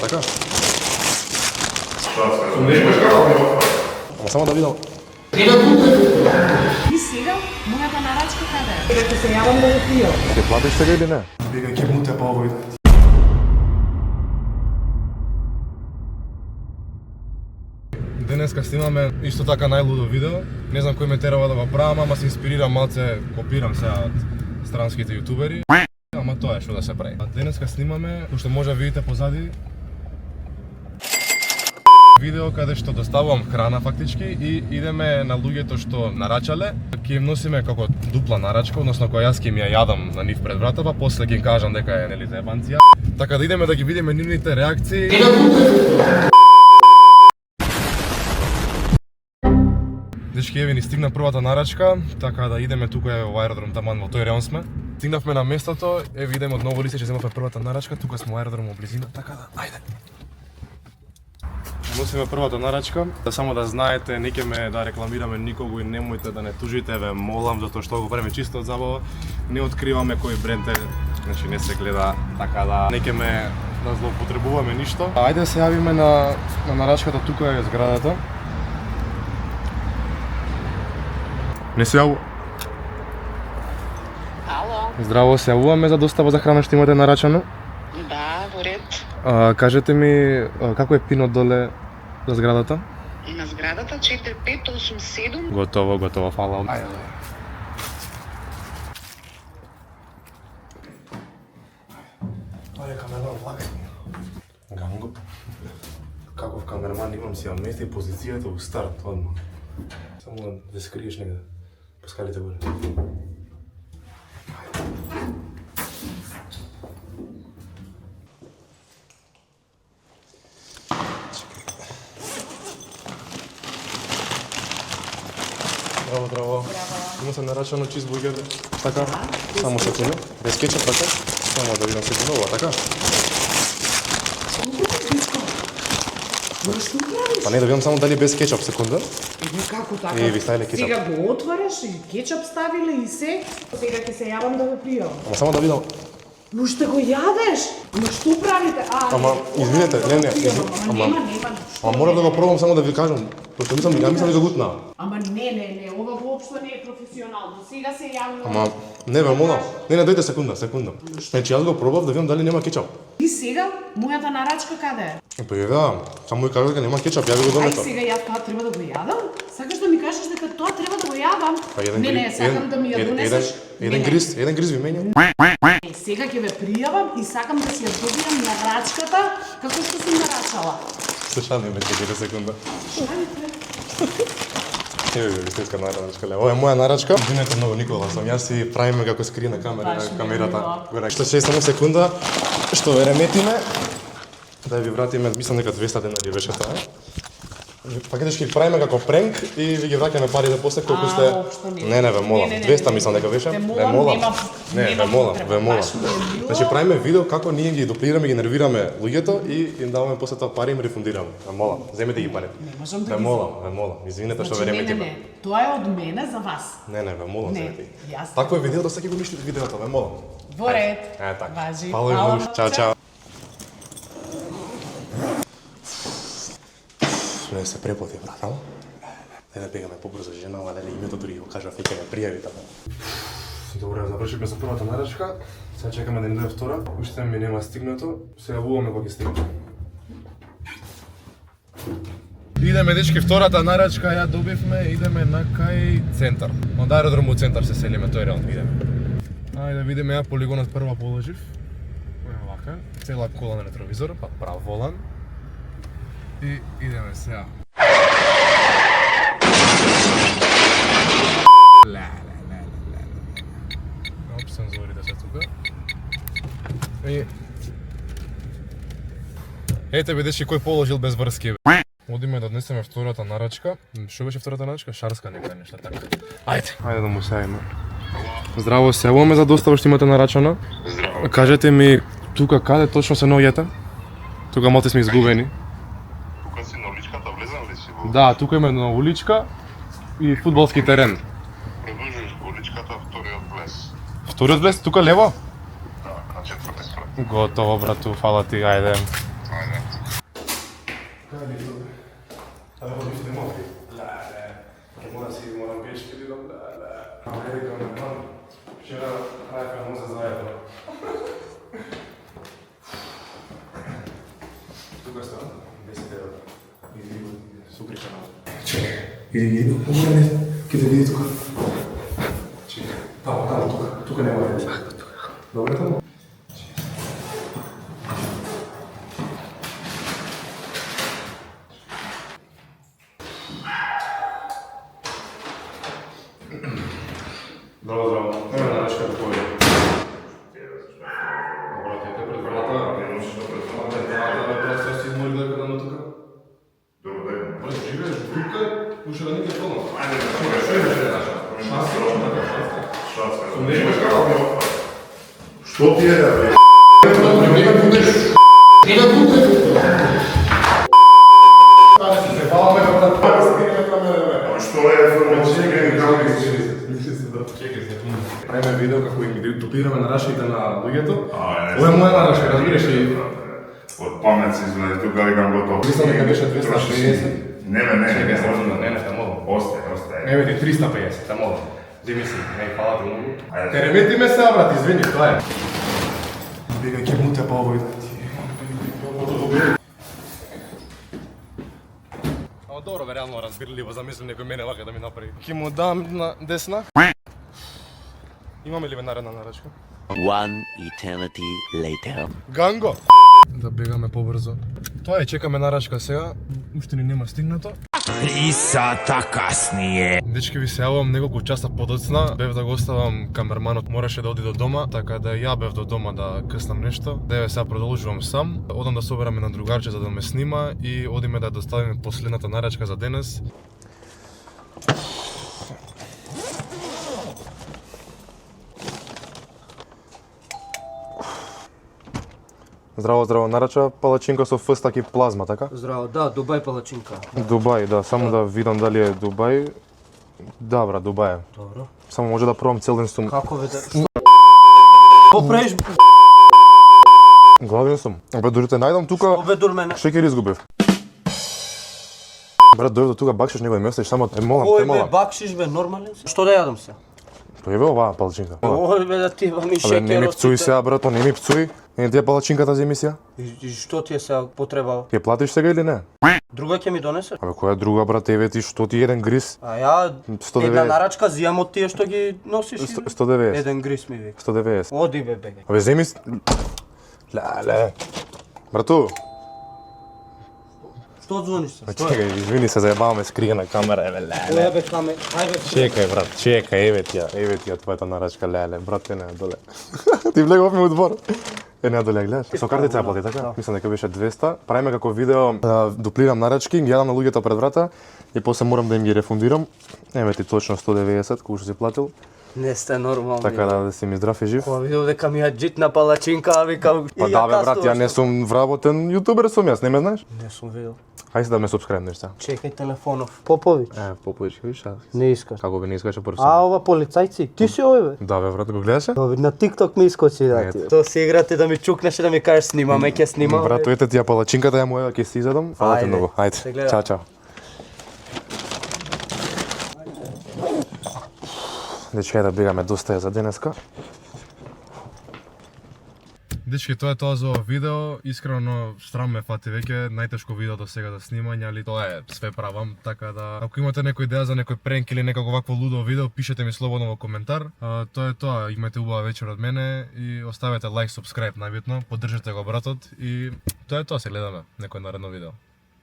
така? Ама само да видам. И сега, мојата нарачка каде е? Сега ќе се јавам да го пијам. Ќе платиш сега или не? Бега ќе муте па овој. Денеска снимаме исто така најлудо видео. Не знам кој ме терава да го правам, ама се инспирирам малце, копирам сега од странските јутубери. Ама тоа е што да се прави. Денеска снимаме, што може да видите позади, видео каде што доставувам храна фактички и идеме на луѓето што нарачале. Ќе им носиме како дупла нарачка, односно која јас ќе им ја јадам на нив пред врата, па после ќе им кажам дека е нели заебанција. Така да идеме да ги видиме нивните реакции. Дечки, еве ни стигна првата нарачка, така да идеме тука е во аеродром таман во тој реон сме. Стигнавме на местото, еве идеме од ново лице, ќе земавме првата нарачка, тука сме во аеродром во близина, така да ајде. Носиме првата нарачка, да само да знаете, не ќе ме да рекламираме никого и немојте да не тужите, ве молам, затоа што го правиме чисто од забава. Не откриваме кој бренд е, значи не се гледа, така да не ќе ме да злоупотребуваме ништо. Ајде да се јавиме на нарачката, тука е зградата. Не се јавува. Ало. Здраво, се јавуваме за достава за храна што имате нарачано. Да, во ред. Кажете ми како е пинот доле за зградата? На зградата 4587. Готово, готово, фала. Ајде. Тоа е камерман влагај. Ганго. Каков камерман имам си ја мести позицијата у старт одма. Само да се скриеш негде. По скалите горе. Здраво, здраво. Има се нарачано чизбургер. Така? Само секунда. Без кетчуп, така? Само да видам секунда, ова, така? Па не, да видам само дали без кетчуп, секунда. Ево како така? Ви ставиле кетчуп. Сега го отвараш и кетчуп ставиле и се. Сега ќе се јавам да го пијам. Ама само да видам. Но што го јадеш? Но што правите? Ама, извинете, не, Ама нема. Ама мора да го пробам само да ви кажам. Пошто мислам да го гутна. Ама не, ова воопшто не е професионално. Сега се јавам. Ама, не бе, молам. Не, дојде секунда. Значи јас го пробав да видам дали нема кетчуп. И сега, мојата нарачка каде е? Па ја, само ми кажа дека нема кетчуп, ја ви го донесов. Сега јас тоа треба да го јадам? Сакаш да ми кажеш дека тоа треба да го јадам? Па Не, сакам да ми ја донесеш. Еден гриз ви менја. Сега ќе ве пријавам и сакам да си ја добијам нарачката како што сум нарачала. Слушам, ме 4 секунда. Еве ви истинска нарачка. Ова е моја нарачка. Извинете многу, Никола, сам јас си правиме како скри на камерата. Што ќе само секунда што ве реметиме да ви вратиме, мислам дека 200 денари беше тоа. Пакетешки правиме како пренк и ви ги враќаме парите после колку сте. Не, ве молам. 200 мислам дека беше. Ве молам. Не, ве молам. Значи правиме видео како ние ги дуплираме, ги нервираме луѓето и им даваме после тоа пари и им рефундираме. Ве молам, земете ги парите. Ве молам. Извинете што ве реметиме. Не, тоа е од мене за вас. Не, ве молам, земете ги. Јас. Такво е видео, да всеки го мисли видеото, ве молам. Во ред. Така. Важи. Фала ви многу. Чао. Не се препоти, брат, ама? Не да бегаме побрзо жена, ама дали името дури го кажа, феќе ме пријави тamo. Добре, завршивме со првата нарачка. Сега чекаме да ни дојде втора. Уште ми нема стигнато. Се јавуваме кога ќе стигне. Идеме, дечки, втората нарачка ја добивме, идеме на кај центар. Од аеродромот центар се селиме, тој реон идеме. Ајде да видиме, ја полигонот прва положив. Вака, цела кола на ретровизор, па прав волан. И идеме сега. Оп, сензорите се тука. И... Ете бе, дечки, кој положил без врски, бе. Одиме да однесеме втората нарачка. Што беше втората нарачка? Шарска нека нешта така. Ајде да му сејаме. Здраво, се јавуваме за достава што имате нарачано. Здраво. Кажете ми, тука каде точно се наоѓате? Тука малце сме изгубени. Тука си на уличката, влезам ли си во? Да, тука има една уличка и фудбалски терен. Продолжиш по уличката, вториот влез. Вториот влез, тука лево? Да, на четврти спрат. Готово, брату, фала ти, ајде. Ајде. Кај ли тоа? А да ходиш не може. Леле. Ке мора си морам пешки да леле. Америка ме мам. Вчера правевме муза заедно. Тука ста? 10 евра. Иди, супричано. Чекай. Иди, умране. Ке те види тука. Чекай. Тамо, тука. Тука нема да. Добре тамо? Здраво. Нема нарачка да појде. Добро, те пред врата. Не можеш да претвараме. Да си измори да када тука. Добро да идем. Бре, живееш в Рупка, уште да не те полно. Ајде, што е наша? Шанска. Не имаш како? Што ти е, бе? Не ме будеш. Не ме будеш. Се баваме да скриме камера, бе. Што е информација како Правиме видео како ги допираме нарашките на луѓето. не. Ова е моја нарашка, разбираш и Од памет си извади тука викам готово. мислам дека беше 260. Не. Чекай, се можам да не таму. Остај. Еве ти 350. Таму. Земи си, не фала ти многу. Ајде. Теремети ме се, брат, извини, тоа е. Бега ќе мутя па овој. Ама добро, бе, реално разбирливо, замислам некој мене вака да ми направи. Ќе му дам на десна. Имаме ли наредна нарачка? One eternity later. Ганго! Да бегаме побрзо. Тоа е, чекаме нарачка сега. Уште ни нема стигнато. 3 сата каснije. Дечки, ви се јавувам неколку часа подоцна. Бев да го оставам камерманот, мораше да оди до дома, така да ја бев до дома да къснам нешто. Деве сега продолжувам сам. Одам да соберам на другарче за да ме снима и одиме да доставиме последната нарачка за денес. Здраво, нарача палачинка со фстак и плазма, така? Здраво, да, Дубај палачинка. Дубај, да, само да видам дали е Дубај. Да, брат, Дубај е. Добро. Само може да пробам цел ден сум. Како ве да... Попреш, Гладен сум. Бе, дори те најдам тука, обедур мене. шекер изгубив. Брат, дојде до тука бакшиш него и ме оставиш, само те молам, те Кој бе, молам. бакшиш бе, нормален си? Што да јадам се? Тоа е бе оваа палачинка. Ој бе, да ти имам и Абе, не ми шекер. пцуј сега, брато, не ми пцуј. Не ти е палачинката за емисија? И што ти е сега потреба? Ќе платиш сега или не? Друга ќе ми донесе? Абе, која друга, брат, еве ти, што ти еден гриз? А ја 190. една нарачка зијам од тие што ги носиш. 190. Еден гриз ми вика. 190. Оди бе, беге. Абе, земи... Леле. Брату, Што звониш се? Што е? чекај, извини се, заебаваме скриена камера, еве, леле. Која бе каме? Ајде, Чекај, брат, чекај, еве ти ја твојата нарачка, леле, брат, не доле. Ти влегов ми у двор. Не доле, гледаш? Со картица ја плати, така? Мислам дека беше 200. Правиме како видео, дуплирам нарачки, ги јадам на луѓето пред врата и после морам да им ги рефундирам. Еве ти точно 190, кој што си платил. не сте нормални. Така да си ми здрав и жив. Кога видов дека ми ја джитна палачинка, а вика... Па да бе, брат, ја не сум вработен јутубер сум јас, не ме знаеш? Не сум видел. Хајде да ме субскрайбнеш сега. Чекај телефонов. Попович. Попович, виш, Не искаш. како би не искаше прв А, ова полицајци, ти си овој бе? Да бе, брат, го гледаше? Овој на TikTok ми искочи да ти. То си играте да ми чукнеш и да ми кажеш снимаме, ќе снимам. Брат, ете ти ја палачинката ја моја, ќе си изедам. Фала ти Ајде, многу. се Ајде. гледа. Чао, чао. Дечки, да бегаме, доста е за денеска. Дечки, тоа е тоа за ова видео. Искрено срам ме фати веќе, најтешко видео до сега да снимање, али тоа е, све правам, така да ако имате некоја идеја за некој пренк или некако вакво лудо видео, пишете ми слободно во коментар. Тоа е тоа, имате убава вечер од мене и оставете лайк, субскрайб најбитно, поддржете го братот и тоа е тоа, се гледаме некој наредно видео.